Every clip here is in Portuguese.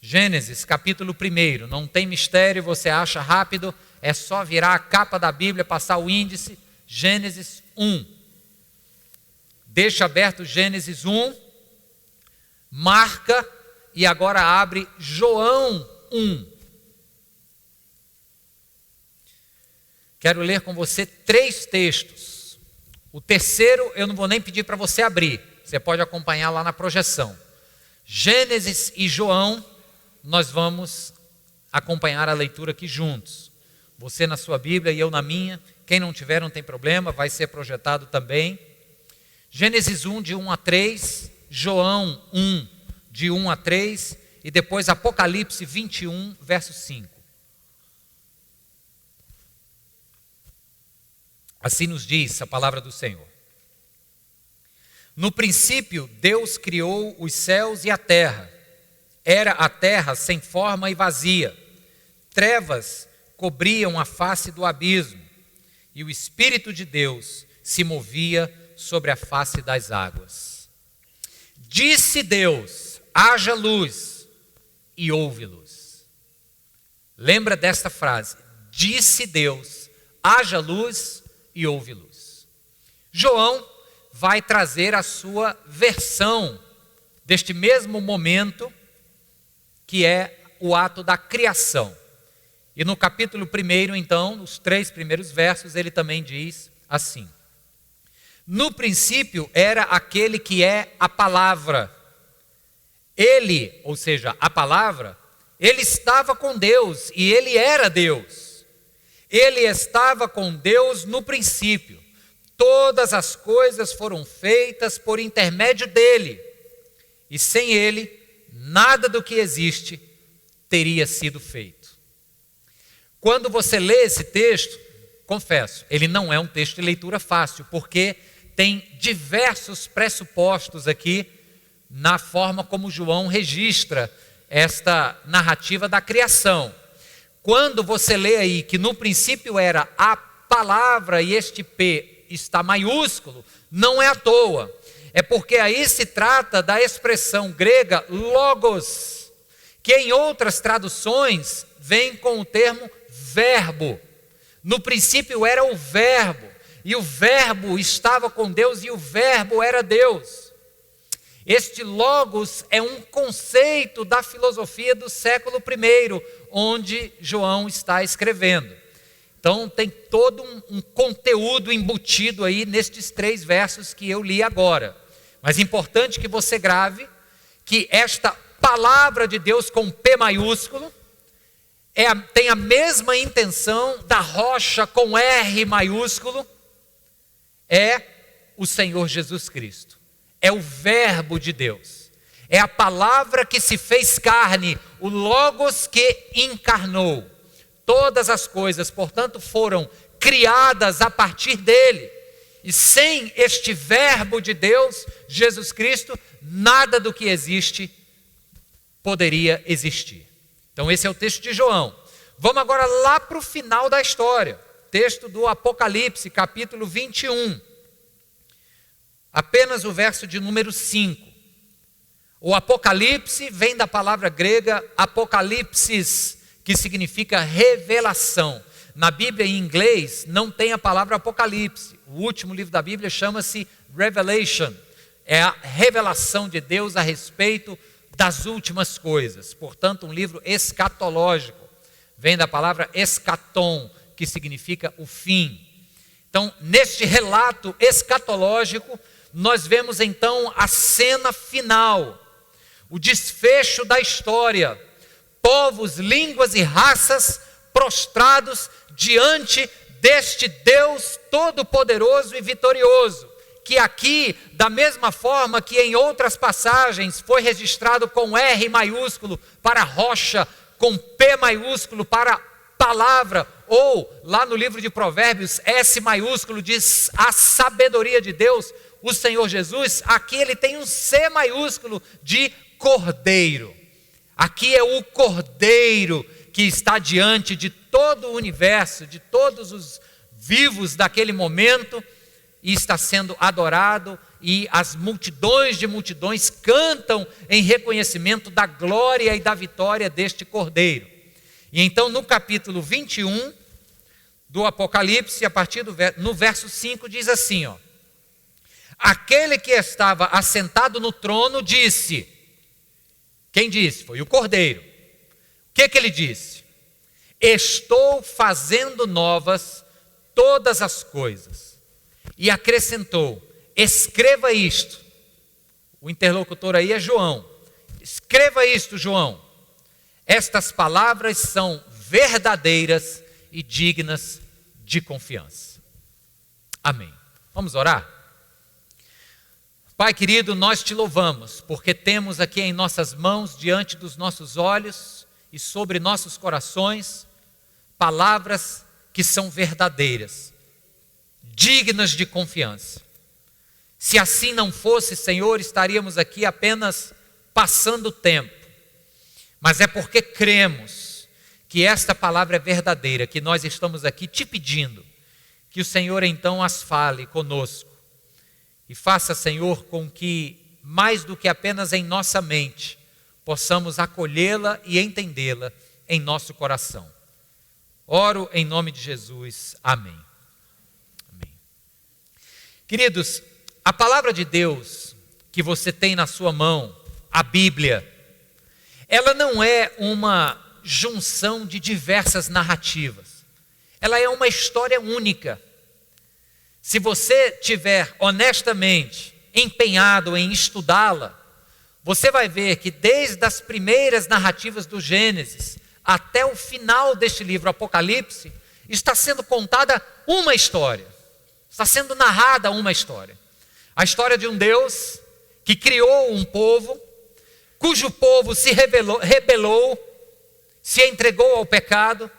Gênesis, capítulo 1, não tem mistério, você acha rápido, é só virar a capa da Bíblia, passar o índice, Gênesis 1. Deixa aberto Gênesis 1, marca e agora abre João 1. Quero ler com você 3 textos. O terceiro eu não vou nem pedir para você abrir, você pode acompanhar lá na projeção. Gênesis e João, nós vamos acompanhar a leitura aqui juntos. Você na sua Bíblia e eu na minha. Quem não tiver não tem problema, vai ser projetado também. Gênesis 1 de 1 a 3, João 1 de 1 a 3 e depois Apocalipse 21, verso 5. Assim nos diz a palavra do Senhor. No princípio, Deus criou os céus e a terra. Era a terra sem forma e vazia. Trevas cobriam a face do abismo, e o Espírito de Deus se movia sobre a face das águas. Disse Deus: haja luz, e houve luz. Lembra desta frase? Disse Deus: haja luz, e houve luz. João vai trazer a sua versão deste mesmo momento, que é o ato da criação. E no capítulo 1, então, nos 3 primeiros versos, ele também diz assim: no princípio era aquele que é a palavra. Ele, ou seja, a palavra, ele estava com Deus e ele era Deus. Ele estava com Deus no princípio. Todas as coisas foram feitas por intermédio dele. E sem ele, nada do que existe teria sido feito. Quando você lê esse texto, confesso, ele não é um texto de leitura fácil, porque tem diversos pressupostos aqui na forma como João registra esta narrativa da criação. Quando você lê aí que no princípio era a palavra e este P está maiúsculo, não é à toa. É porque aí se trata da expressão grega logos, que em outras traduções vem com o termo verbo. No princípio era o verbo, e o verbo estava com Deus e o verbo era Deus. Este logos é um conceito da filosofia do século I, onde João está escrevendo. Então tem todo um conteúdo embutido aí nestes 3 versos que eu li agora. Mas é importante que você grave que esta palavra de Deus com P maiúsculo tem a mesma intenção da rocha com R maiúsculo, é o Senhor Jesus Cristo. É o verbo de Deus. É a palavra que se fez carne, o Logos que encarnou. Todas as coisas, portanto, foram criadas a partir dele. E sem este verbo de Deus, Jesus Cristo, nada do que existe poderia existir. Então esse é o texto de João. Vamos agora lá para o final da história. Texto do Apocalipse, capítulo 21. Apenas o verso de número 5. O Apocalipse vem da palavra grega apocalipsis, que significa revelação. Na Bíblia em inglês não tem a palavra apocalipse. O último livro da Bíblia chama-se Revelation. É a revelação de Deus a respeito das últimas coisas. Portanto, um livro escatológico. Vem da palavra escatom, que significa o fim. Então, neste relato escatológico, nós vemos então a cena final, o desfecho da história. Povos, línguas e raças prostrados diante deste Deus todo-poderoso e vitorioso, que aqui, da mesma forma que em outras passagens foi registrado com R maiúsculo para rocha, com P maiúsculo para palavra, ou lá no livro de Provérbios, S maiúsculo diz a sabedoria de Deus, o Senhor Jesus, aqui ele tem um C maiúsculo de cordeiro. Aqui é o cordeiro que está diante de todo o universo, de todos os vivos daquele momento, e está sendo adorado e as multidões de multidões cantam em reconhecimento da glória e da vitória deste Cordeiro. E então no capítulo 21 do Apocalipse, a partir no verso 5, diz assim, ó: aquele que estava assentado no trono disse. Quem disse? Foi o Cordeiro. O que ele disse? Estou fazendo novas todas as coisas. E acrescentou: escreva isto. O interlocutor aí é João. Escreva isto, João. Estas palavras são verdadeiras e dignas de confiança. Amém. Vamos orar? Pai querido, nós te louvamos, porque temos aqui em nossas mãos, diante dos nossos olhos e sobre nossos corações, palavras que são verdadeiras, dignas de confiança. Se assim não fosse, Senhor, estaríamos aqui apenas passando o tempo. Mas é porque cremos que esta palavra é verdadeira, que nós estamos aqui te pedindo, que o Senhor então as fale conosco. E faça, Senhor, com que, mais do que apenas em nossa mente, possamos acolhê-la e entendê-la em nosso coração. Oro em nome de Jesus. Amém. Amém. Queridos, a palavra de Deus que você tem na sua mão, a Bíblia, ela não é uma junção de diversas narrativas. Ela é uma história única. Se você tiver honestamente empenhado em estudá-la, você vai ver que desde as primeiras narrativas do Gênesis até o final deste livro, Apocalipse, está sendo contada uma história. Está sendo narrada uma história. A história de um Deus que criou um povo, cujo povo se rebelou, se entregou ao pecado,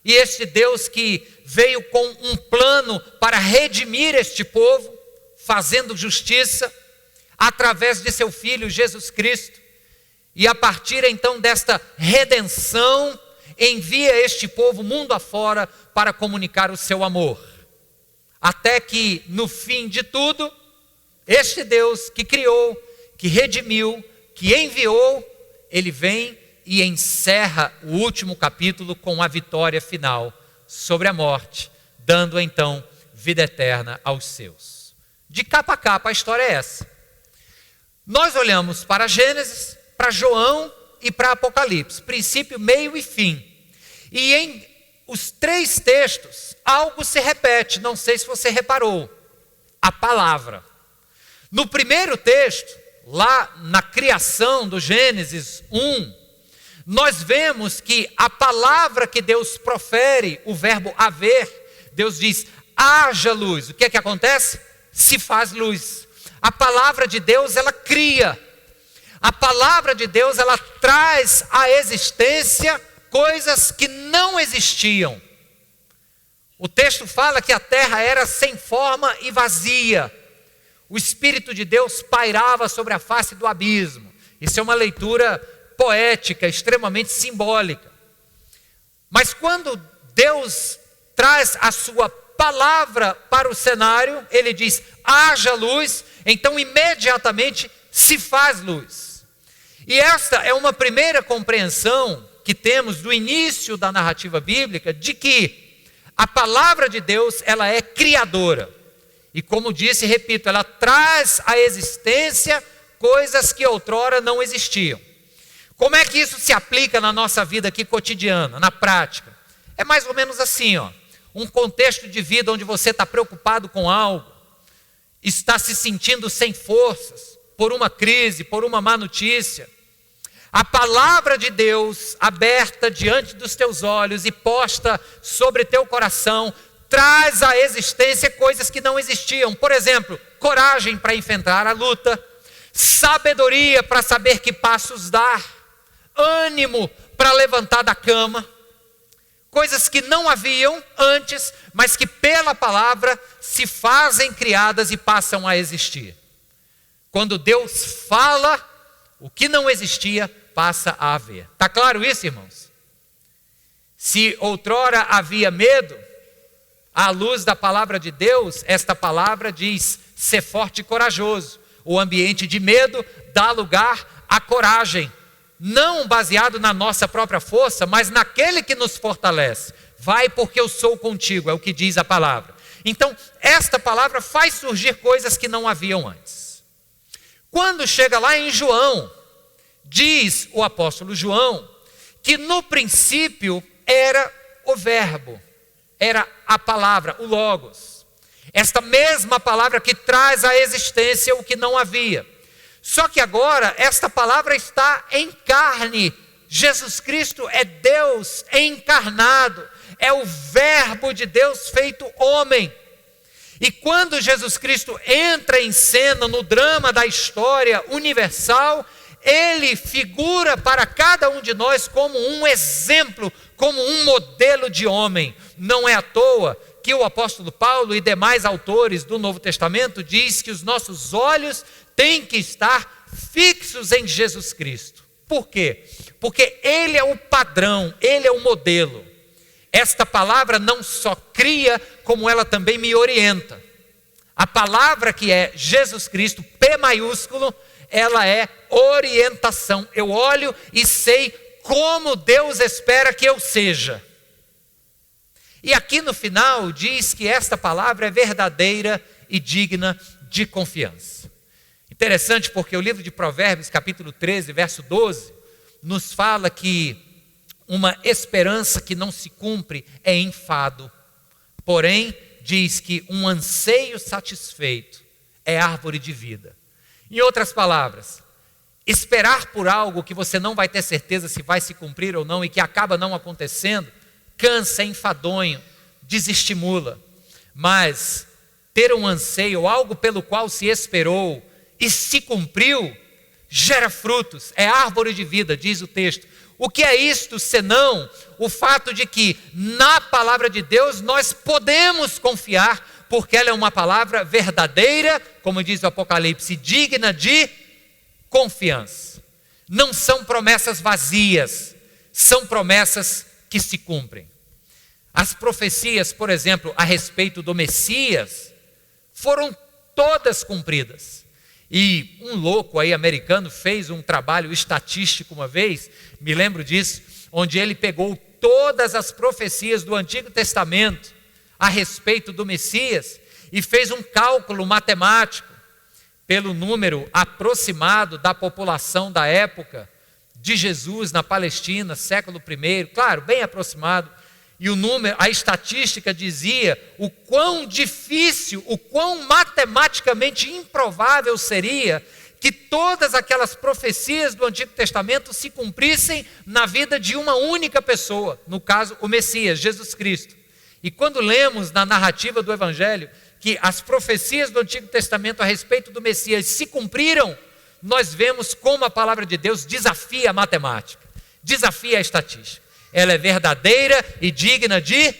e este Deus que veio com um plano para redimir este povo, fazendo justiça, através de seu Filho Jesus Cristo, e a partir então desta redenção, envia este povo mundo afora para comunicar o seu amor. Até que no fim de tudo, este Deus que criou, que redimiu, que enviou, ele vem e encerra o último capítulo com a vitória final sobre a morte, dando então vida eterna aos seus. De capa a capa a história é essa. Nós olhamos para Gênesis, para João e para Apocalipse, princípio, meio e fim. E em os três textos, algo se repete, não sei se você reparou, a palavra. No primeiro texto, lá na criação do Gênesis 1, nós vemos que a palavra que Deus profere, o verbo haver, Deus diz, haja luz. O que é que acontece? Se faz luz. A palavra de Deus, ela cria. A palavra de Deus, ela traz à existência coisas que não existiam. O texto fala que a terra era sem forma e vazia. O Espírito de Deus pairava sobre a face do abismo. Isso é uma leitura poética, extremamente simbólica. Mas quando Deus traz a sua palavra para o cenário, ele diz, haja luz, então imediatamente se faz luz. E esta é uma primeira compreensão que temos do início da narrativa bíblica, de que a palavra de Deus, ela é criadora. E como disse, repito, ela traz à existência coisas que outrora não existiam. Como é que isso se aplica na nossa vida aqui cotidiana, na prática? É mais ou menos assim, ó, um contexto de vida onde você está preocupado com algo, está se sentindo sem forças, por uma crise, por uma má notícia. A palavra de Deus aberta diante dos teus olhos e posta sobre teu coração, traz à existência coisas que não existiam. Por exemplo, coragem para enfrentar a luta, sabedoria para saber que passos dar, ânimo para levantar da cama, coisas que não haviam antes, mas que pela palavra se fazem criadas e passam a existir. Quando Deus fala, o que não existia passa a haver. Está claro isso, irmãos? Se outrora havia medo, À luz da palavra de Deus, esta palavra diz: ser forte e corajoso. O ambiente de medo dá lugar à coragem, não baseado na nossa própria força, mas naquele que nos fortalece. Vai porque eu sou contigo, é o que diz a palavra. Então, esta palavra faz surgir coisas que não haviam antes. Quando chega lá em João, diz o apóstolo João que no princípio era o verbo, era a palavra, o logos. Esta mesma palavra que traz à existência o que não havia. Só que agora esta palavra está em carne. Jesus Cristo é Deus encarnado, é o verbo de Deus feito homem. E quando Jesus Cristo entra em cena no drama da história universal, ele figura para cada um de nós como um exemplo, como um modelo de homem. Não é à toa que o apóstolo Paulo e demais autores do Novo Testamento diz que os nossos olhos têm que estar fixos em Jesus Cristo. Por quê? Porque ele é o padrão, ele é o modelo. Esta palavra não só cria, como ela também me orienta. A palavra que é Jesus Cristo, P maiúsculo, ela é orientação. Eu olho e sei como Deus espera que eu seja. E aqui no final diz que esta palavra é verdadeira e digna de confiança. Interessante porque o livro de Provérbios, capítulo 13, verso 12, nos fala que uma esperança que não se cumpre é enfado. Porém, diz que um anseio satisfeito é árvore de vida. Em outras palavras, esperar por algo que você não vai ter certeza se vai se cumprir ou não e que acaba não acontecendo, cansa, é enfadonho, desestimula. Mas ter um anseio, algo pelo qual se esperou e se cumpriu, gera frutos, é árvore de vida, diz o texto. O que é isto senão o fato de que na palavra de Deus nós podemos confiar, porque ela é uma palavra verdadeira, como diz o Apocalipse, digna de confiança. Não são promessas vazias, são promessas que se cumprem. As profecias, por exemplo, a respeito do Messias, foram todas cumpridas. E um louco aí americano fez um trabalho estatístico uma vez, me lembro disso, onde ele pegou todas as profecias do Antigo Testamento a respeito do Messias e fez um cálculo matemático pelo número aproximado da população da época de Jesus na Palestina, século I, claro, bem aproximado. E o número, a estatística dizia o quão difícil, o quão matematicamente improvável seria que todas aquelas profecias do Antigo Testamento se cumprissem na vida de uma única pessoa, no caso o Messias, Jesus Cristo. E quando lemos na narrativa do Evangelho que as profecias do Antigo Testamento a respeito do Messias se cumpriram, nós vemos como a palavra de Deus desafia a matemática, desafia a estatística. Ela é verdadeira e digna de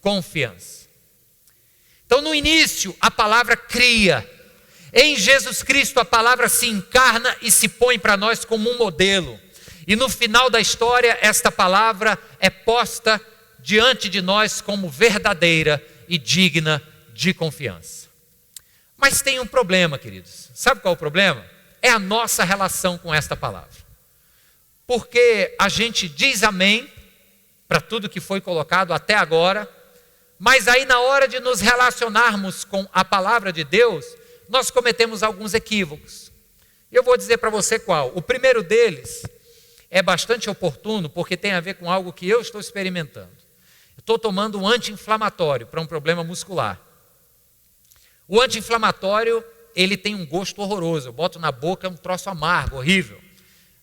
confiança. Então, no início, a palavra cria. Em Jesus Cristo, a palavra se encarna e se põe para nós como um modelo. E no final da história, esta palavra é posta diante de nós como verdadeira e digna de confiança. Mas tem um problema, queridos. Sabe qual é o problema? É a nossa relação com esta palavra. Porque a gente diz amém para tudo que foi colocado até agora, mas aí na hora de nos relacionarmos com a palavra de Deus, nós cometemos alguns equívocos. Eu vou dizer para você qual. O primeiro deles é bastante oportuno, porque tem a ver com algo que eu estou experimentando. Eu estou tomando um anti-inflamatório para um problema muscular. O anti-inflamatório, ele tem um gosto horroroso. Eu boto na boca, é um troço amargo, horrível.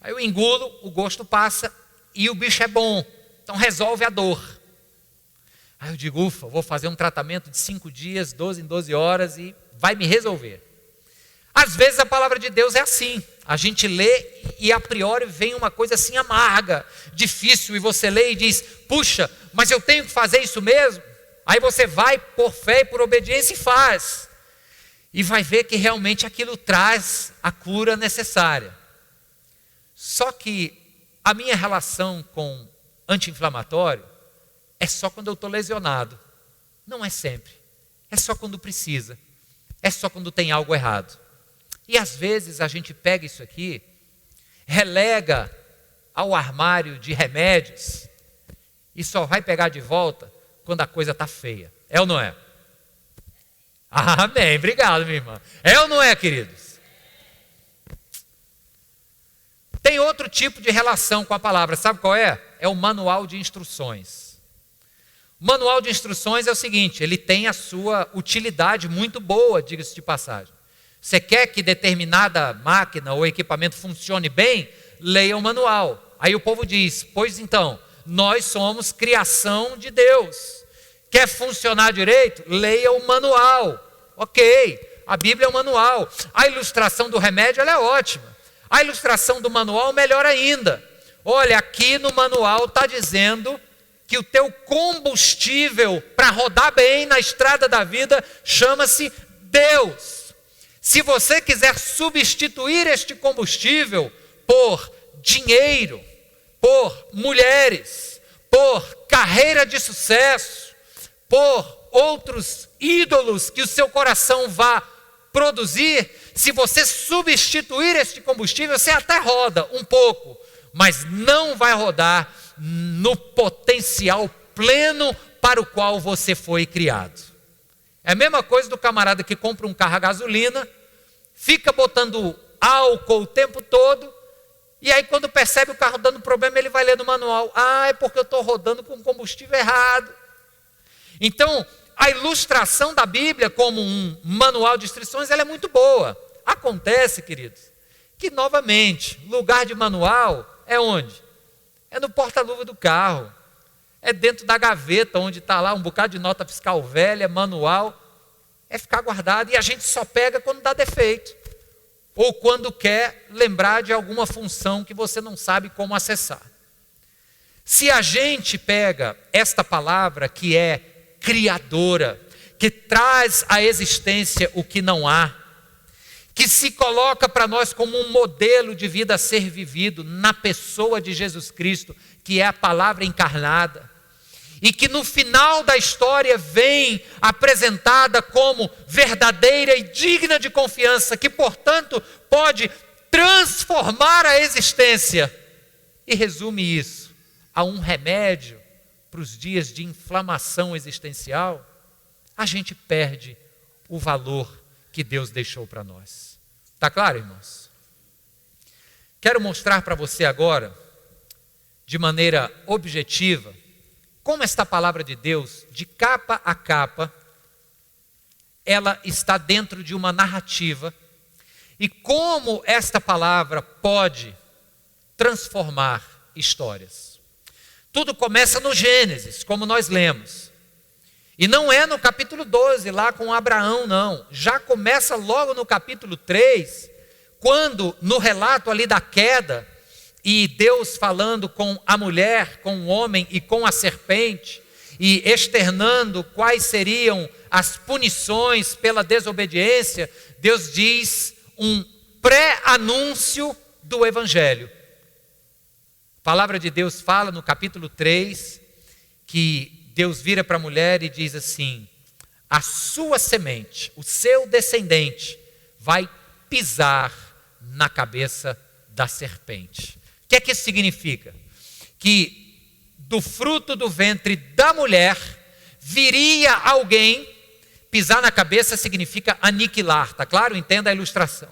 Aí eu engulo, o gosto passa e o bicho é bom. Então resolve a dor. Aí eu digo, ufa, vou fazer um tratamento de 5 dias, 12 em 12 horas e vai me resolver. Às vezes a palavra de Deus é assim. A gente lê e a priori vem uma coisa assim amarga, difícil, e você lê e diz, puxa, mas eu tenho que fazer isso mesmo? Aí você vai por fé e por obediência e faz. E vai ver que realmente aquilo traz a cura necessária. Só que a minha relação com anti-inflamatório é só quando eu estou lesionado. Não é sempre. É só quando precisa. É só quando tem algo errado. E às vezes a gente pega isso aqui, relega ao armário de remédios e só vai pegar de volta quando a coisa está feia. É ou não é? Amém. Obrigado, minha irmã. É ou não é, queridos? Tem outro tipo de relação com a palavra. Sabe qual é? É o manual de instruções. O manual de instruções é o seguinte, ele tem a sua utilidade muito boa, diga-se de passagem. Você quer que determinada máquina ou equipamento funcione bem? Leia o manual. Aí o povo diz, pois então, nós somos criação de Deus. Quer funcionar direito? Leia o manual. Ok, a Bíblia é um manual. A ilustração do remédio ela é ótima. A ilustração do manual melhor ainda. Olha, aqui no manual está dizendo que o teu combustível para rodar bem na estrada da vida chama-se Deus. Se você quiser substituir este combustível por dinheiro, por mulheres, por carreira de sucesso, por outros ídolos que o seu coração vá produzir, se você substituir este combustível, você até roda um pouco, mas não vai rodar no potencial pleno para o qual você foi criado. É a mesma coisa do camarada que compra um carro a gasolina, fica botando álcool o tempo todo, e aí quando percebe o carro dando problema, ele vai ler no manual. Ah, é porque eu estou rodando com combustível errado. Então, a ilustração da Bíblia como um manual de instruções, ela é muito boa. Acontece, queridos, que novamente, lugar de manual é onde? É no porta-luva do carro. É dentro da gaveta, onde está lá um bocado de nota fiscal velha, manual. É ficar guardado e a gente só pega quando dá defeito. Ou quando quer lembrar de alguma função que você não sabe como acessar. Se a gente pega esta palavra que é criadora, que traz à existência o que não há, que se coloca para nós como um modelo de vida a ser vivido na pessoa de Jesus Cristo, que é a palavra encarnada, e que no final da história vem apresentada como verdadeira e digna de confiança, que portanto pode transformar a existência, e resume isso a um remédio para os dias de inflamação existencial, a gente perde o valor que Deus deixou para nós. Está claro, irmãos? Quero mostrar para você agora, de maneira objetiva, como esta palavra de Deus, de capa a capa, ela está dentro de uma narrativa, e como esta palavra pode transformar histórias. Tudo começa no Gênesis, como nós lemos. E não é no capítulo 12, lá com Abraão, não. Já começa logo no capítulo 3, quando no relato ali da queda, e Deus falando com a mulher, com o homem e com a serpente, e externando quais seriam as punições pela desobediência, Deus diz um pré-anúncio do Evangelho. A palavra de Deus fala no capítulo 3, que Deus vira para a mulher e diz assim: a sua semente, o seu descendente, vai pisar na cabeça da serpente. O que é que isso significa? Que do fruto do ventre da mulher viria alguém. Pisar na cabeça significa aniquilar, tá claro? Entenda a ilustração.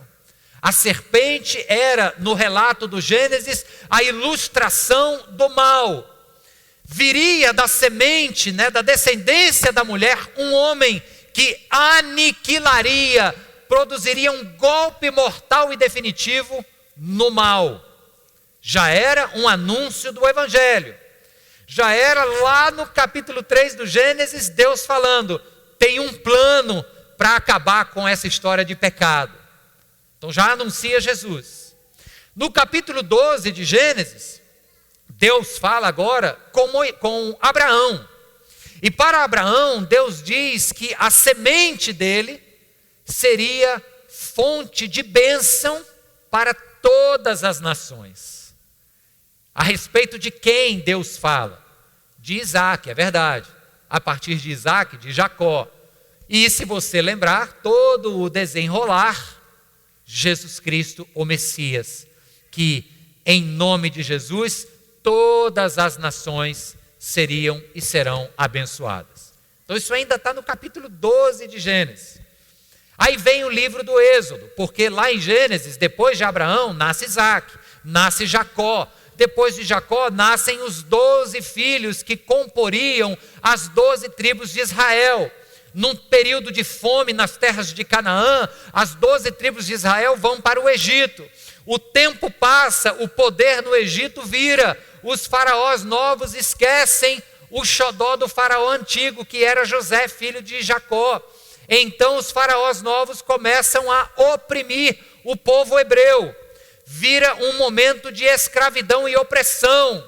A serpente era, no relato do Gênesis, a ilustração do mal. Viria da semente, da descendência da mulher, um homem que aniquilaria, produziria um golpe mortal e definitivo no mal. Já era um anúncio do Evangelho. Já era lá no capítulo 3 do Gênesis, Deus falando, tem um plano para acabar com essa história de pecado. Então já anuncia Jesus. No capítulo 12 de Gênesis, Deus fala agora com Abraão. E para Abraão, Deus diz que a semente dele seria fonte de bênção para todas as nações. A respeito de quem Deus fala? De Isaac, é verdade. a partir de Isaac, de Jacó. E se você lembrar, todo o desenrolar, Jesus Cristo, o Messias, que em nome de Jesus, todas as nações seriam e serão abençoadas. Então isso ainda está no capítulo 12 de Gênesis. Aí vem o livro do Êxodo, porque lá em Gênesis, depois de Abraão, nasce Isaac, nasce Jacó. Depois de Jacó, nascem os 12 filhos que comporiam as 12 tribos de Israel. Num período de fome nas terras de Canaã, as 12 tribos de Israel vão para o Egito. O tempo passa, o poder no Egito vira, os faraós novos esquecem o xodó do faraó antigo, que era José, filho de Jacó. Então os faraós novos começam a oprimir o povo hebreu. Vira um momento de escravidão e opressão.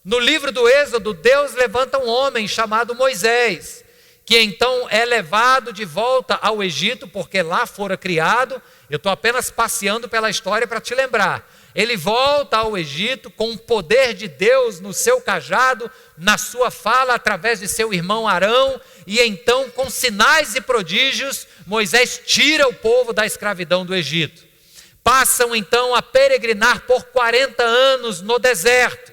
No livro do Êxodo, Deus levanta um homem chamado Moisés, que então é levado de volta ao Egito, porque lá fora criado. Eu estou apenas passeando pela história para te lembrar. Ele volta ao Egito com o poder de Deus no seu cajado, na sua fala, através de seu irmão Arão, e então, com sinais e prodígios, Moisés tira o povo da escravidão do Egito. Passam então a peregrinar por 40 anos no deserto.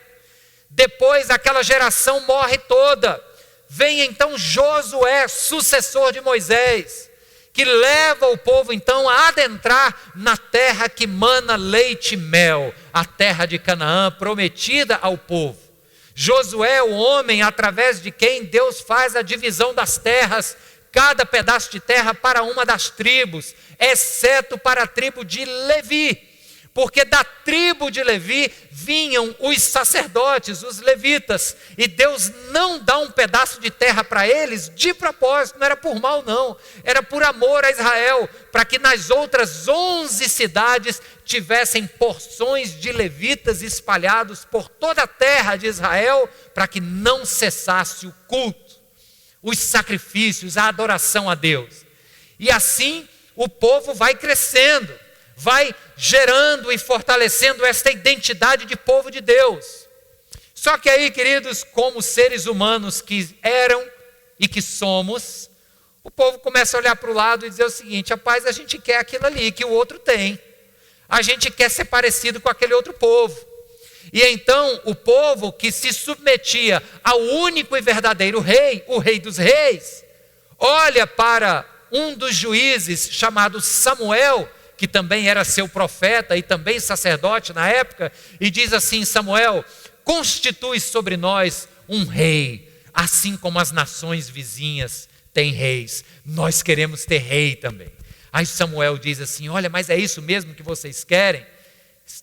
Depois aquela geração morre toda. Vem então Josué, sucessor de Moisés, que leva o povo então a adentrar na terra que mana leite e mel, a terra de Canaã, prometida ao povo. Josué é o homem através de quem Deus faz a divisão das terras, cada pedaço de terra para uma das tribos, exceto para a tribo de Levi, porque da tribo de Levi vinham os sacerdotes, os levitas, e Deus não dá um pedaço de terra para eles de propósito, não era por mal não, era por amor a Israel, para que nas outras 11 cidades tivessem porções de levitas espalhados por toda a terra de Israel, para que não cessasse o culto, os sacrifícios, a adoração a Deus. E assim o povo vai crescendo, vai gerando e fortalecendo esta identidade de povo de Deus. Só que aí, queridos, como seres humanos que eram e que somos, o povo começa a olhar para o lado e dizer o seguinte: rapaz, a gente quer aquilo ali que o outro tem, a gente quer ser parecido com aquele outro povo. E então o povo que se submetia ao único e verdadeiro rei, o rei dos reis, olha para um dos juízes chamado Samuel, que também era seu profeta e também sacerdote na época, e diz assim: Samuel, constitui sobre nós um rei, assim como as nações vizinhas têm reis, nós queremos ter rei também. Aí Samuel diz assim: olha, mas é isso mesmo que vocês querem?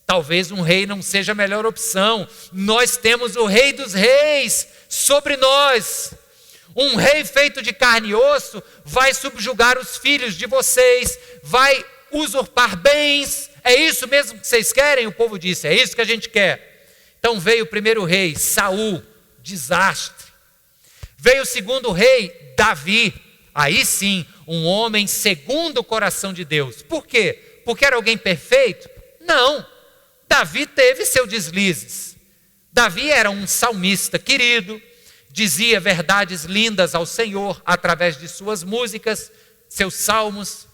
Talvez um rei não seja a melhor opção, nós temos o rei dos reis sobre nós. Um rei feito de carne e osso vai subjugar os filhos de vocês, vai usurpar bens. É isso mesmo que vocês querem? O povo disse: é isso que a gente quer. Então veio o primeiro rei, Saul, desastre. Veio o segundo rei, Davi, aí sim, um homem segundo o coração de Deus. Por quê? Porque era alguém perfeito? Não, Davi teve seus deslizes. Davi era um salmista querido, dizia verdades lindas ao Senhor através de suas músicas, seus salmos.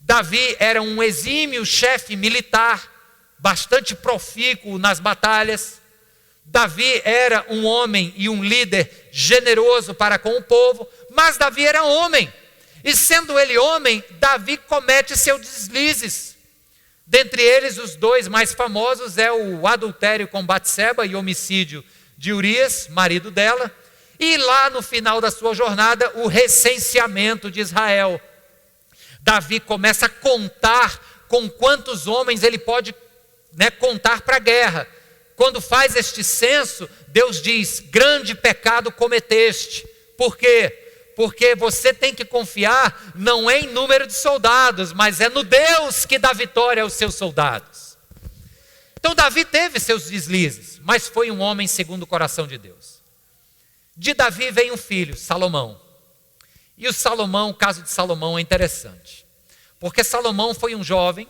Davi era um exímio chefe militar, bastante profícuo nas batalhas. Davi era um homem e um líder generoso para com o povo, mas Davi era homem. E sendo ele homem, Davi comete seus deslizes. Dentre eles, os dois mais famosos é o adultério com Batseba e homicídio de Urias, marido dela. E lá no final da sua jornada, o recenseamento de Israel. Davi começa a contar com quantos homens ele pode contar para a guerra. Quando faz este censo, Deus diz: grande pecado cometeste. Por quê? Porque você tem que confiar não é em número de soldados, mas é no Deus que dá vitória aos seus soldados. Então Davi teve seus deslizes, mas foi um homem segundo o coração de Deus. De Davi vem um filho, Salomão. E o caso de Salomão é interessante, porque Salomão foi um jovem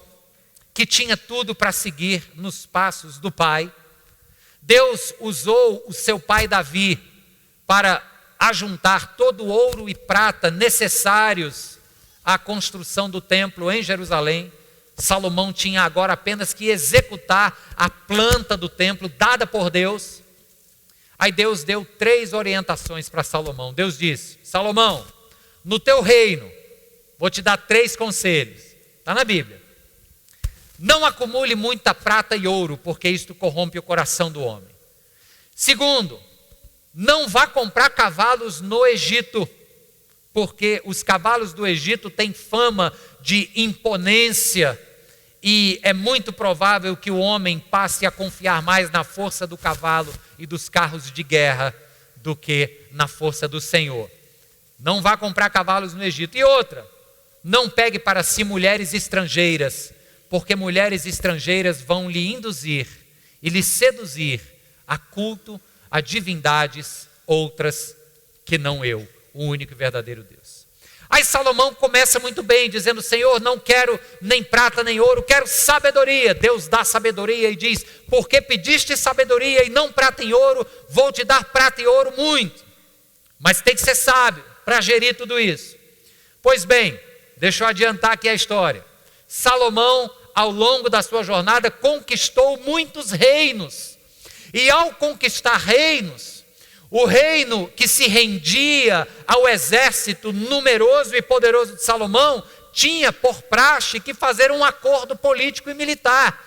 que tinha tudo para seguir nos passos do pai. Deus usou o seu pai Davi para ajuntar todo o ouro e prata necessários à construção do templo em Jerusalém, Salomão tinha agora apenas que executar a planta do templo dada por Deus. Aí Deus deu 3 orientações para Salomão. Deus disse: Salomão, no teu reino, vou te dar 3 conselhos. Está na Bíblia. Não acumule muita prata e ouro, porque isto corrompe o coração do homem. Segundo, não vá comprar cavalos no Egito, porque os cavalos do Egito têm fama de imponência e é muito provável que o homem passe a confiar mais na força do cavalo e dos carros de guerra do que na força do Senhor. Não vá comprar cavalos no Egito. E outra, não pegue para si mulheres estrangeiras, porque mulheres estrangeiras vão lhe induzir e lhe seduzir a culto a divindades outras que não eu, o único e verdadeiro Deus. Aí Salomão começa muito bem, dizendo: Senhor, não quero nem prata nem ouro, quero sabedoria. Deus dá sabedoria e diz: porque pediste sabedoria e não prata e ouro, vou te dar prata e ouro muito. Mas tem que ser sábio para gerir tudo isso. Pois bem, deixa eu adiantar aqui a história. Salomão, ao longo da sua jornada, conquistou muitos reinos. E ao conquistar reinos, o reino que se rendia ao exército numeroso e poderoso de Salomão tinha por praxe que fazer um acordo político e militar.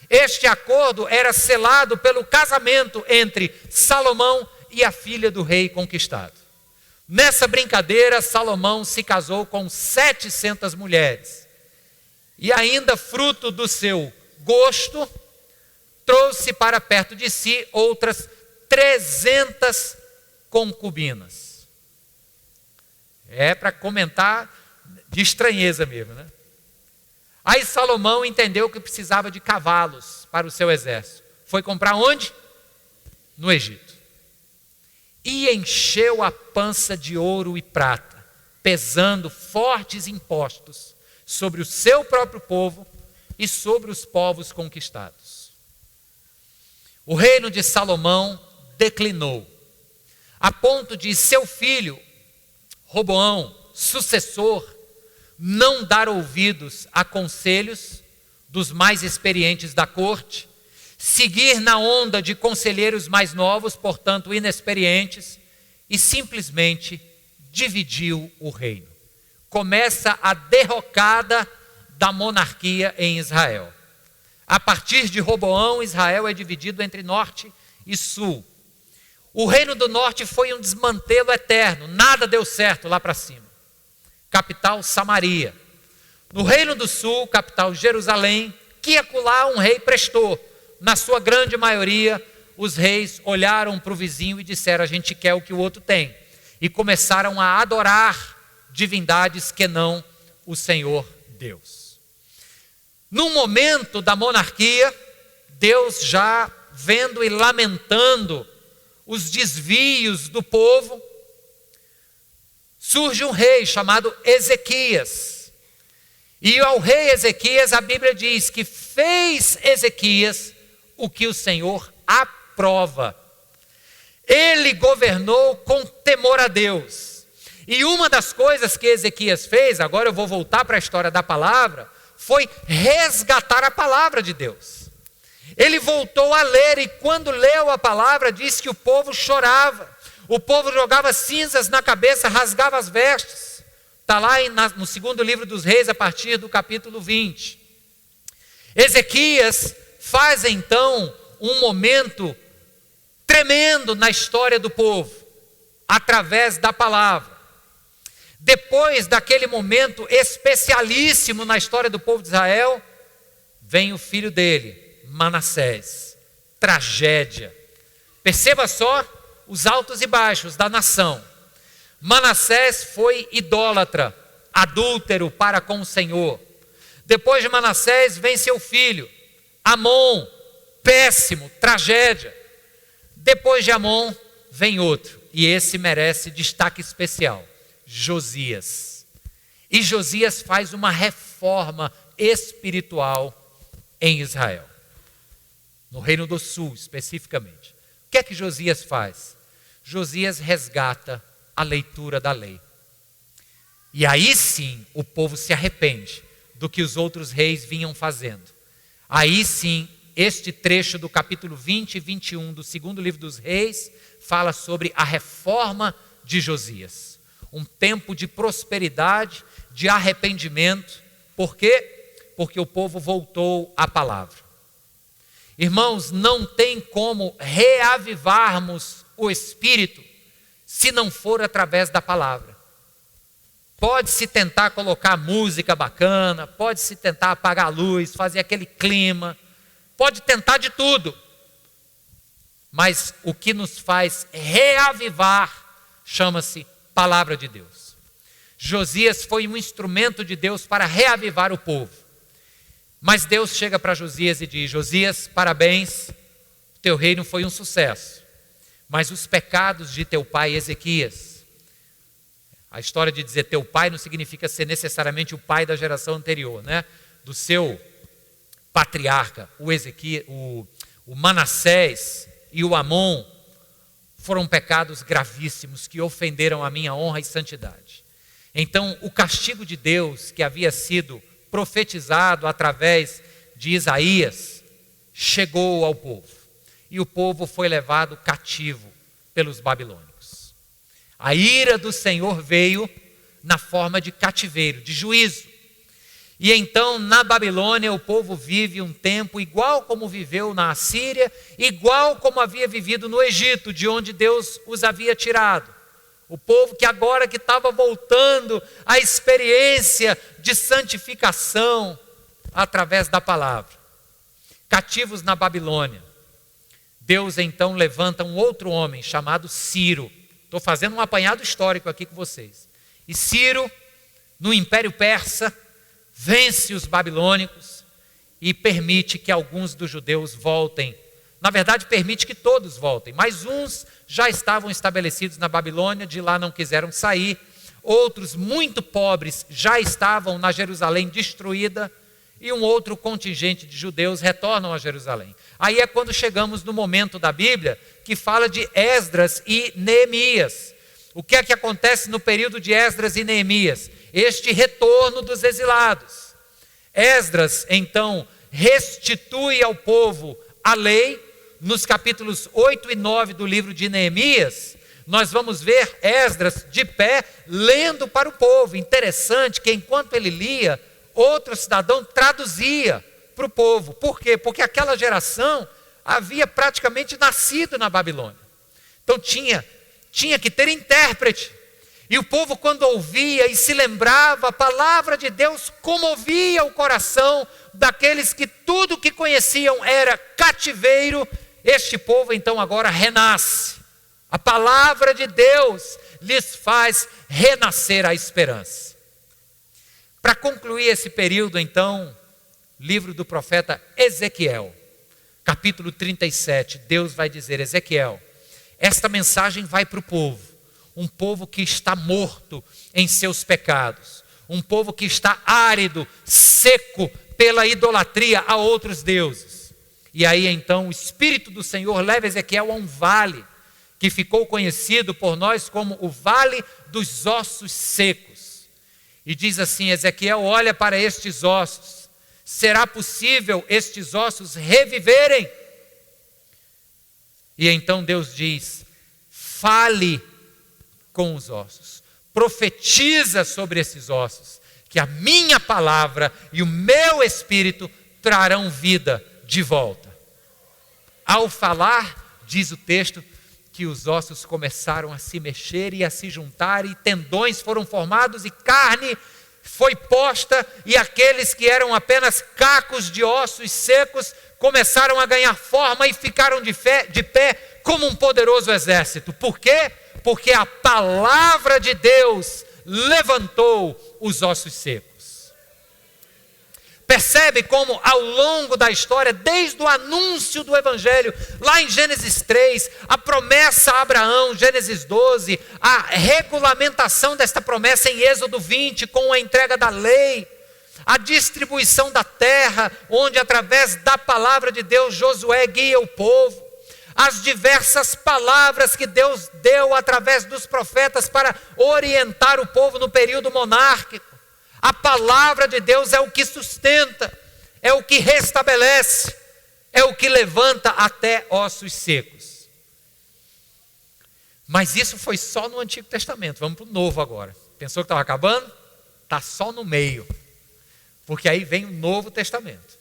Este acordo era selado pelo casamento entre Salomão e a filha do rei conquistado. Nessa brincadeira, Salomão se casou com 700 mulheres. E ainda fruto do seu gosto, trouxe para perto de si outras 300 concubinas. É para comentar de estranheza mesmo, né? Aí Salomão entendeu que precisava de cavalos para o seu exército. Foi comprar onde? No Egito. E encheu a pança de ouro e prata, pesando fortes impostos sobre o seu próprio povo e sobre os povos conquistados. O reino de Salomão declinou, a ponto de seu filho, Roboão, sucessor, não dar ouvidos a conselhos dos mais experientes da corte, seguir na onda de conselheiros mais novos, portanto inexperientes, e simplesmente dividiu o reino. Começa a derrocada da monarquia em Israel. A partir de Roboão, Israel é dividido entre norte e sul. O reino do norte foi um desmantelo eterno, nada deu certo lá para cima. Capital, Samaria. No reino do sul, capital, Jerusalém, que acolá um rei prestou. Na sua grande maioria, os reis olharam para o vizinho e disseram: a gente quer o que o outro tem. E começaram a adorar divindades que não o Senhor Deus. Num momento da monarquia, Deus já vendo e lamentando os desvios do povo, surge um rei chamado Ezequias. E ao rei Ezequias, a Bíblia diz que fez Ezequias o que o Senhor aprova. Ele governou com temor a Deus. E uma das coisas que Ezequias fez, agora eu vou voltar para a história da palavra, foi resgatar a palavra de Deus. Ele voltou a ler e quando leu a palavra, disse que o povo chorava. O povo jogava cinzas na cabeça, rasgava as vestes. Está lá no segundo livro dos reis, a partir do capítulo 20. Ezequias faz então um momento tremendo na história do povo, através da palavra. Depois daquele momento especialíssimo na história do povo de Israel, vem o filho dele, Manassés. Tragédia. Perceba só os altos e baixos da nação. Manassés foi idólatra, adúltero para com o Senhor. Depois de Manassés vem seu filho, Amon, péssimo, tragédia. Depois de Amon vem outro, e esse merece destaque especial. Josias. E Josias faz uma reforma espiritual em Israel, no Reino do Sul especificamente. O que é que Josias faz? Josias resgata a leitura da lei. E aí sim o povo se arrepende do que os outros reis vinham fazendo. Aí sim, este trecho do capítulo 20 e 21 do segundo livro dos reis fala sobre a reforma de Josias. Um tempo de prosperidade, de arrependimento. Por quê? Porque o povo voltou à palavra. Irmãos, não tem como reavivarmos o Espírito se não for através da palavra. Pode-se tentar colocar música bacana, pode-se tentar apagar a luz, fazer aquele clima, pode tentar de tudo. Mas o que nos faz reavivar chama-se palavra de Deus. Josias foi um instrumento de Deus para reavivar o povo. Mas Deus chega para Josias e diz: Josias, parabéns, teu reino foi um sucesso. Mas os pecados de teu pai Ezequias, a história de dizer teu pai não significa ser necessariamente o pai da geração anterior, né? Do seu patriarca, o Manassés e o Amon, foram pecados gravíssimos que ofenderam a minha honra e santidade. Então, o castigo de Deus que havia sido profetizado através de Isaías chegou ao povo. E o povo foi levado cativo pelos babilônicos. A ira do Senhor veio na forma de cativeiro, de juízo. E então na Babilônia o povo vive um tempo igual como viveu na Assíria, igual como havia vivido no Egito, de onde Deus os havia tirado. O povo que agora que estava voltando à experiência de santificação através da palavra. Cativos na Babilônia. Deus então levanta um outro homem chamado Ciro. Estou fazendo um apanhado histórico aqui com vocês. E Ciro, no Império Persa, vence os babilônicos e permite que alguns dos judeus voltem. Na verdade, permite que todos voltem, mas uns já estavam estabelecidos na Babilônia, de lá não quiseram sair. Outros, muito pobres, já estavam na Jerusalém destruída, e um outro contingente de judeus retornam a Jerusalém. Aí é quando chegamos no momento da Bíblia que fala de Esdras e Neemias. O que é que acontece no período de Esdras e Neemias? Este retorno dos exilados. Esdras, então, restitui ao povo a lei. Nos capítulos 8 e 9 do livro de Neemias, nós vamos ver Esdras de pé, lendo para o povo. Interessante que enquanto ele lia, outro cidadão traduzia para o povo. Por quê? Porque aquela geração havia praticamente nascido na Babilônia. Então tinha que ter intérprete. E o povo, quando ouvia e se lembrava, a palavra de Deus comovia o coração daqueles que tudo que conheciam era cativeiro. Este povo então agora renasce. A palavra de Deus lhes faz renascer a esperança. Para concluir esse período então, livro do profeta Ezequiel, capítulo 37, Deus vai dizer: Ezequiel, esta mensagem vai para o povo, um povo que está morto em seus pecados, um povo que está árido, seco pela idolatria a outros deuses. E aí então o Espírito do Senhor leva Ezequiel a um vale, que ficou conhecido por nós como o Vale dos Ossos Secos. E diz assim: Ezequiel, olha para estes ossos, será possível estes ossos reviverem? E então Deus diz: fale com os ossos, profetiza sobre esses ossos, que a minha palavra e o meu Espírito trarão vida de volta. Ao falar, diz o texto, que os ossos começaram a se mexer e a se juntar, e tendões foram formados, e carne foi posta, e aqueles que eram apenas cacos de ossos secos começaram a ganhar forma e ficaram de pé como um poderoso exército. Por quê? Porque a palavra de Deus levantou os ossos secos. Percebe como ao longo da história, desde o anúncio do Evangelho, lá em Gênesis 3, a promessa a Abraão, Gênesis 12, a regulamentação desta promessa em Êxodo 20, com a entrega da lei, a distribuição da terra, onde através da palavra de Deus Josué guia o povo, as diversas palavras que Deus deu através dos profetas para orientar o povo no período monárquico. A palavra de Deus é o que sustenta, é o que restabelece, é o que levanta até ossos secos. Mas isso foi só no Antigo Testamento. Vamos para o Novo agora. Pensou que estava acabando? Está só no meio, porque aí vem o Novo Testamento.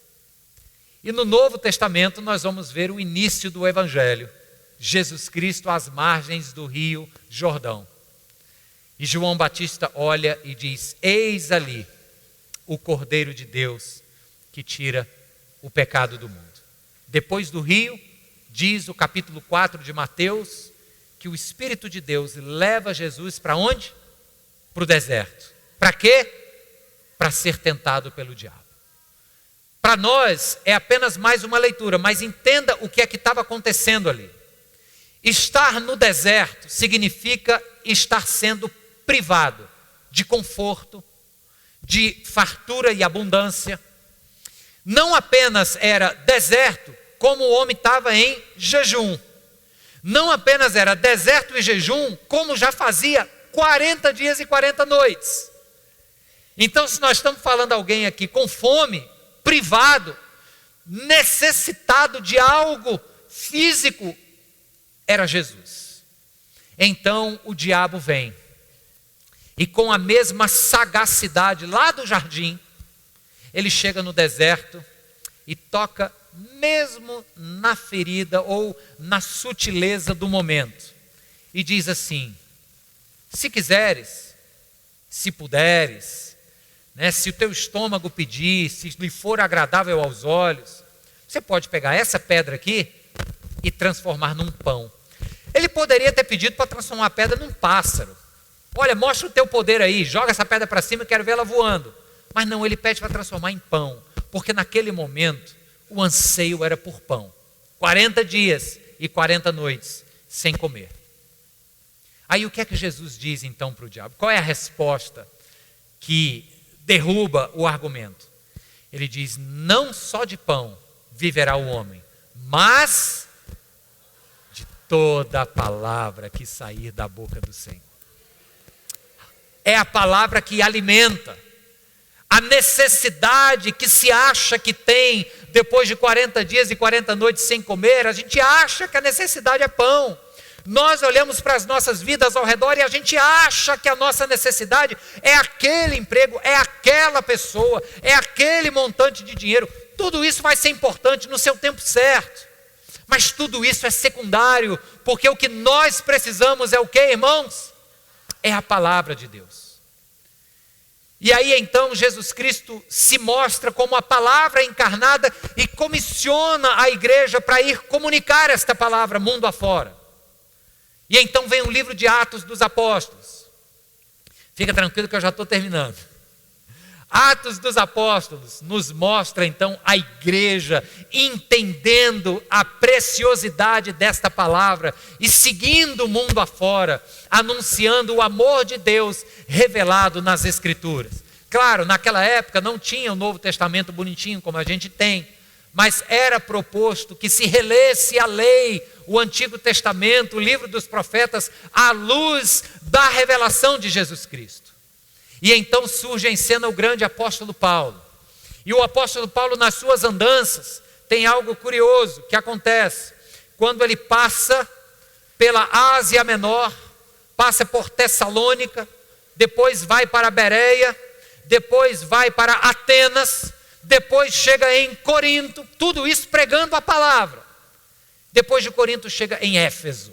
E no Novo Testamento nós vamos ver o início do Evangelho, Jesus Cristo às margens do rio Jordão. E João Batista olha e diz: eis ali o Cordeiro de Deus que tira o pecado do mundo. Depois do rio, diz o capítulo 4 de Mateus, que o Espírito de Deus leva Jesus para onde? Para o deserto. Para quê? Para ser tentado pelo diabo. Para nós é apenas mais uma leitura, mas entenda o que é que estava acontecendo ali. Estar no deserto significa estar sendo privado de conforto, de fartura e abundância. Não apenas era deserto, como o homem estava em jejum. Não apenas era deserto e jejum, como já fazia 40 dias e 40 noites. Então, se nós estamos falando de alguém aqui com fome, privado, necessitado de algo físico, era Jesus. Então o diabo vem e com a mesma sagacidade lá do jardim, ele chega no deserto e toca mesmo na ferida ou na sutileza do momento e diz assim: se quiseres, se puderes, se o teu estômago pedir, se lhe for agradável aos olhos, você pode pegar essa pedra aqui e transformar num pão. Ele poderia ter pedido para transformar a pedra num pássaro. Olha, mostra o teu poder aí, joga essa pedra para cima, eu quero ver ela voando. Mas não, ele pede para transformar em pão, porque naquele momento o anseio era por pão. 40 dias e 40 noites sem comer. Aí o que é que Jesus diz então para o diabo? Qual é a resposta que derruba o argumento? Ele diz: não só de pão viverá o homem, mas de toda a palavra que sair da boca do Senhor. É a palavra que alimenta. A necessidade que se acha que tem depois de 40 dias e 40 noites sem comer, a gente acha que a necessidade é pão. Nós olhamos para as nossas vidas ao redor e a gente acha que a nossa necessidade é aquele emprego, é aquela pessoa, é aquele montante de dinheiro. Tudo isso vai ser importante no seu tempo certo. Mas tudo isso é secundário, porque o que nós precisamos é o quê, irmãos? É a palavra de Deus. E aí então Jesus Cristo se mostra como a palavra encarnada e comissiona a igreja para ir comunicar esta palavra mundo afora. E então vem o livro de Atos dos Apóstolos. Fica tranquilo que eu já estou terminando. Atos dos Apóstolos nos mostra então a igreja entendendo a preciosidade desta palavra e seguindo o mundo afora, anunciando o amor de Deus revelado nas Escrituras. Claro, naquela época não tinha o Novo Testamento bonitinho como a gente tem, mas era proposto que se relesse a lei, o Antigo Testamento, o livro dos profetas, à luz da revelação de Jesus Cristo. E então surge em cena o grande apóstolo Paulo. E o apóstolo Paulo, nas suas andanças, tem algo curioso que acontece. Quando ele passa pela Ásia Menor, passa por Tessalônica, depois vai para Bereia, depois vai para Atenas, depois chega em Corinto, tudo isso pregando a palavra. Depois de Corinto chega em Éfeso.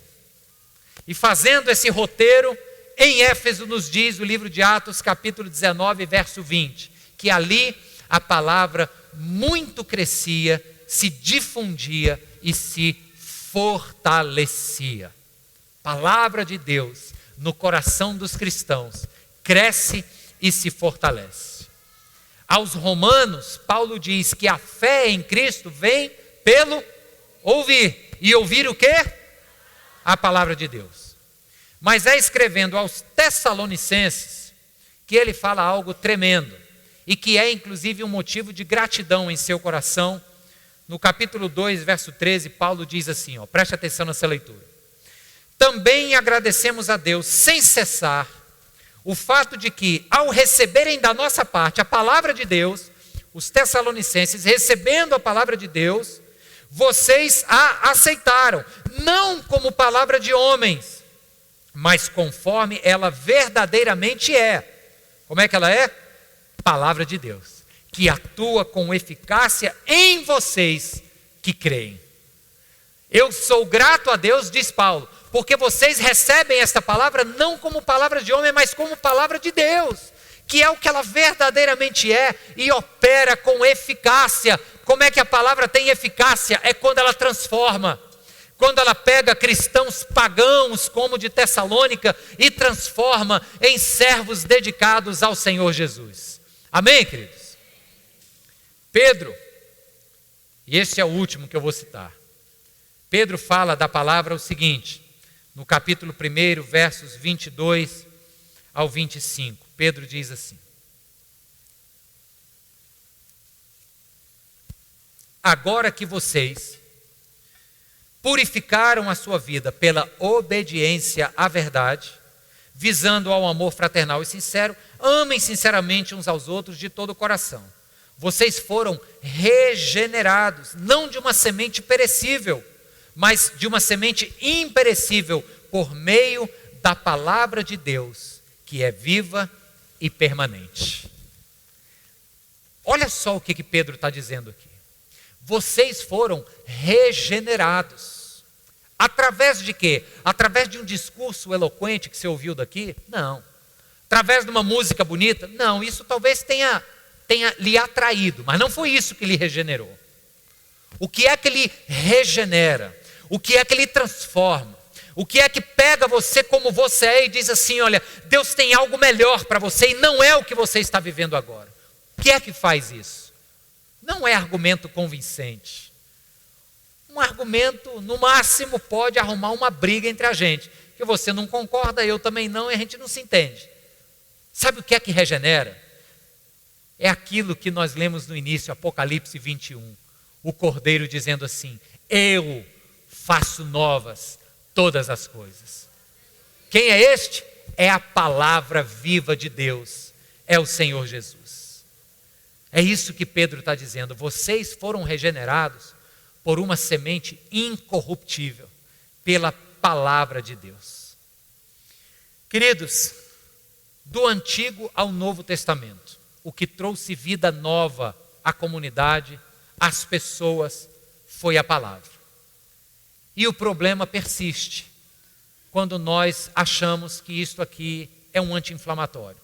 E fazendo esse roteiro, em Éfeso nos diz o livro de Atos, capítulo 19, verso 20, que ali a palavra muito crescia, se difundia e se fortalecia. Palavra de Deus no coração dos cristãos cresce e se fortalece. Aos Romanos, Paulo diz que a fé em Cristo vem pelo ouvir. E ouvir o quê? A palavra de Deus. Mas é escrevendo aos Tessalonicenses que ele fala algo tremendo e que é inclusive um motivo de gratidão em seu coração no capítulo 2, verso 13, Paulo diz assim, preste atenção nessa leitura. Também agradecemos a Deus sem cessar o fato de que, ao receberem da nossa parte a palavra de Deus, os tessalonicenses, recebendo a palavra de Deus, vocês a aceitaram, não como palavra de homens, mas conforme ela verdadeiramente é. Como é que ela é? Palavra de Deus, que atua com eficácia em vocês que creem. Eu sou grato a Deus, diz Paulo, porque vocês recebem esta palavra não como palavra de homem, mas como palavra de Deus, que é o que ela verdadeiramente é e opera com eficácia. Como é que a palavra tem eficácia? É quando ela transforma. Quando ela pega cristãos pagãos como de Tessalônica e transforma em servos dedicados ao Senhor Jesus. Amém, queridos? Pedro, e esse é o último que eu vou citar. Pedro fala da palavra o seguinte, no capítulo 1, versos 22 ao 25. Pedro diz assim: agora que vocês purificaram a sua vida pela obediência à verdade, visando ao amor fraternal e sincero, amem sinceramente uns aos outros de todo o coração. Vocês foram regenerados, não de uma semente perecível, mas de uma semente imperecível, por meio da palavra de Deus, que é viva e permanente. Olha só o que Pedro está dizendo aqui. Vocês foram regenerados. Através de quê? Através de um discurso eloquente que você ouviu daqui? Não. Através de uma música bonita? Não, isso talvez tenha lhe atraído, mas não foi isso que lhe regenerou. O que é que lhe regenera? O que é que lhe transforma? O que é que pega você como você é e diz assim, olha, Deus tem algo melhor para você e não é o que você está vivendo agora. O que é que faz isso? Não é argumento convincente. Um argumento, no máximo, pode arrumar uma briga entre a gente. Que você não concorda, eu também não, e a gente não se entende. Sabe o que é que regenera? É aquilo que nós lemos no início, Apocalipse 21. O Cordeiro dizendo assim, eu faço novas todas as coisas. Quem é este? É a palavra viva de Deus, é o Senhor Jesus. É isso que Pedro está dizendo, vocês foram regenerados por uma semente incorruptível, pela palavra de Deus. Queridos, do Antigo ao Novo Testamento, o que trouxe vida nova à comunidade, às pessoas, foi a palavra. E o problema persiste quando nós achamos que isto aqui é um anti-inflamatório,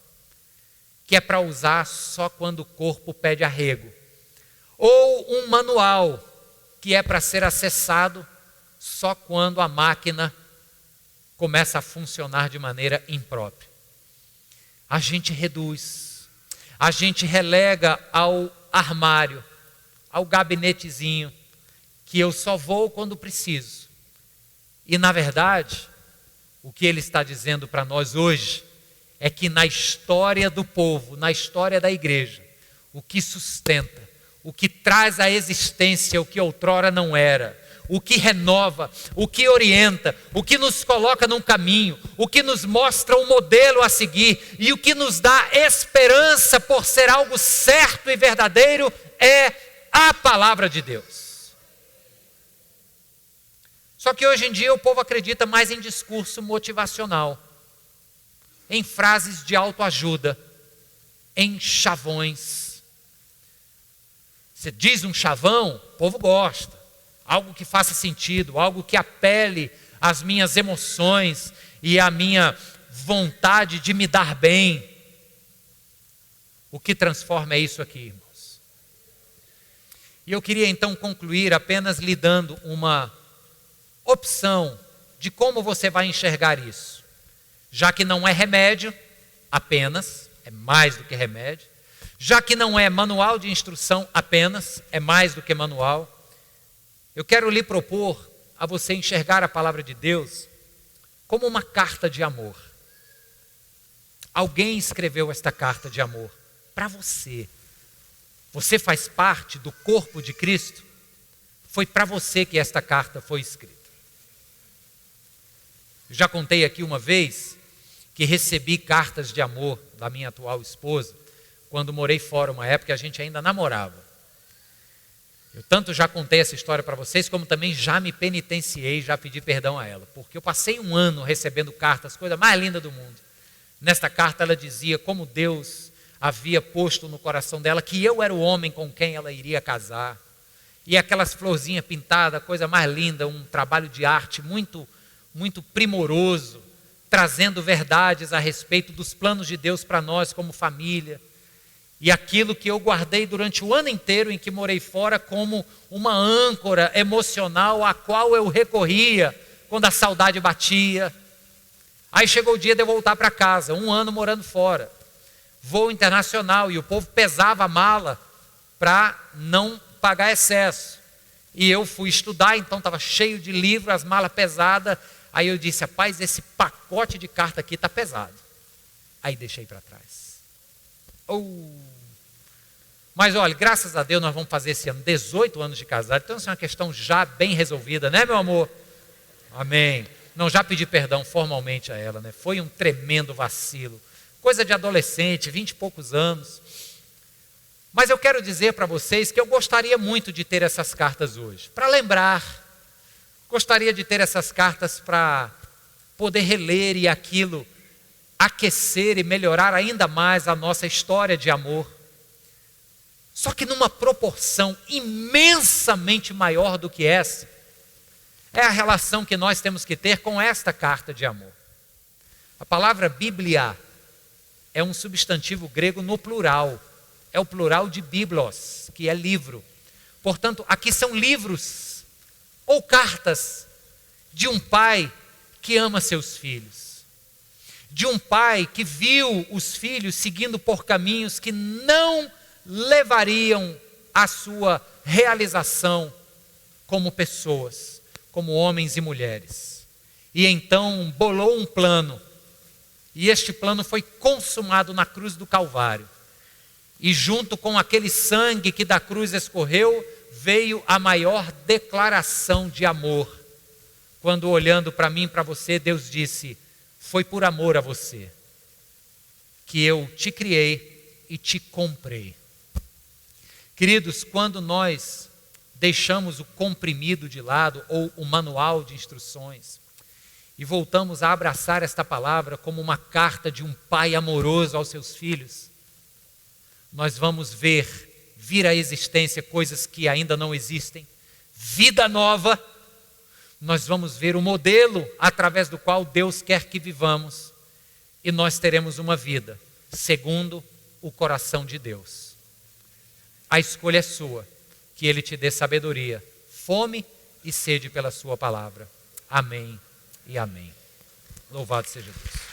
que é para usar só quando o corpo pede arrego, ou um manual que é para ser acessado só quando a máquina começa a funcionar de maneira imprópria. A gente reduz, a gente relega ao armário, ao gabinetezinho, que eu só vou quando preciso. E na verdade, o que ele está dizendo para nós hoje é que na história do povo, na história da igreja, o que sustenta, o que traz à existência o que outrora não era, o que renova, o que orienta, o que nos coloca num caminho, o que nos mostra um modelo a seguir e o que nos dá esperança por ser algo certo e verdadeiro é a palavra de Deus. Só que hoje em dia o povo acredita mais em discurso motivacional, em frases de autoajuda, em chavões. Você diz um chavão, o povo gosta. Algo que faça sentido, algo que apele às minhas emoções e à minha vontade de me dar bem. O que transforma é isso aqui, irmãos. E eu queria então concluir apenas lhe dando uma opção de como você vai enxergar isso. Já que não é remédio apenas, é mais do que remédio. Já que não é manual de instrução apenas, é mais do que manual. Eu quero lhe propor a você enxergar a palavra de Deus como uma carta de amor. Alguém escreveu esta carta de amor para você. Você faz parte do corpo de Cristo. foi para você que esta carta foi escrita. Eu já contei aqui uma vez que recebi cartas de amor da minha atual esposa, quando morei fora uma época, a gente ainda namorava. Eu tanto já contei essa história para vocês, como também já me penitenciei, já pedi perdão a ela, porque eu passei um ano recebendo cartas, coisa mais linda do mundo. Nesta carta ela dizia como Deus havia posto no coração dela que eu era o homem com quem ela iria casar. E aquelas florzinhas pintadas, coisa mais linda, um trabalho de arte muito, muito primoroso, trazendo verdades a respeito dos planos de Deus para nós como família. E aquilo que eu guardei durante o ano inteiro em que morei fora como uma âncora emocional a qual eu recorria quando a saudade batia. Aí chegou o dia de eu voltar para casa, um ano morando fora. Voo internacional e o povo pesava a mala para não pagar excesso. E eu fui estudar, então estava cheio de livros, as malas pesadas. Aí eu disse, rapaz, esse pacote de carta aqui está pesado. Aí deixei para trás. Mas olha, graças a Deus nós vamos fazer esse ano 18 anos de casado. Então isso é uma questão já bem resolvida, né, meu amor? Amém. Não, já pedi perdão formalmente a ela, né? Foi um tremendo vacilo. Coisa de adolescente, 20 e poucos anos. Mas eu quero dizer para vocês que eu gostaria muito de ter essas cartas hoje, para lembrar. Gostaria de ter essas cartas para poder reler e aquilo aquecer e melhorar ainda mais a nossa história de amor. Só que numa proporção imensamente maior do que essa, é a relação que nós temos que ter com esta carta de amor. A palavra Bíblia é um substantivo grego no plural. É o plural de biblos, que é livro. Portanto, aqui são livros ou cartas de um pai que ama seus filhos. De um pai que viu os filhos seguindo por caminhos que não levariam à sua realização como pessoas, como homens e mulheres. E então bolou um plano. E este plano foi consumado na cruz do Calvário. E junto com aquele sangue que da cruz escorreu, veio a maior declaração de amor. Quando olhando para mim e para você, Deus disse, foi por amor a você que eu te criei e te comprei. Queridos, quando nós deixamos o comprimido de lado ou o manual de instruções e voltamos a abraçar esta palavra como uma carta de um pai amoroso aos seus filhos, nós vamos ver vir à existência coisas que ainda não existem, vida nova. Nós vamos ver o modelo através do qual Deus quer que vivamos e nós teremos uma vida segundo o coração de Deus. A escolha é sua, que Ele te dê sabedoria, fome e sede pela sua palavra. Amém e amém. Louvado seja Deus.